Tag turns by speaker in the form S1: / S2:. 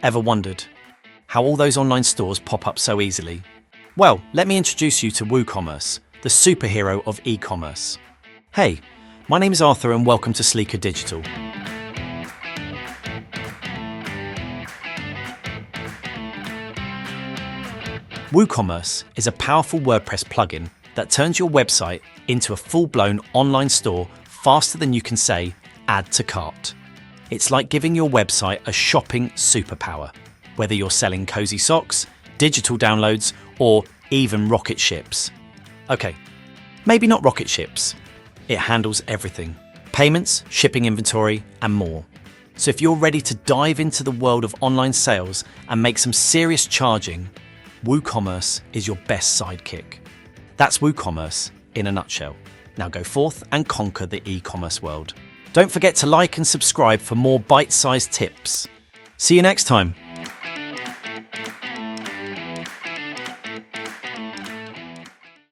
S1: Ever wondered how all those online stores pop up so easily? Well, let me introduce you to WooCommerce, the superhero of e-commerce. Hey, my name is Arthur and welcome to Sleekr Digital. WooCommerce is a powerful WordPress plugin that turns your website into a full-blown online store faster than you can say, add to cart. It's like giving your website a shopping superpower, whether you're selling cozy socks, digital downloads, or even rocket ships. Okay, maybe not rocket ships. It handles everything: payments, shipping inventory, and more. So if you're ready to dive into the world of online sales and make some serious charging, WooCommerce is your best sidekick. That's WooCommerce in a nutshell. Now go forth and conquer the e-commerce world. Don't forget to like and subscribe for more bite-sized tips. See you next time.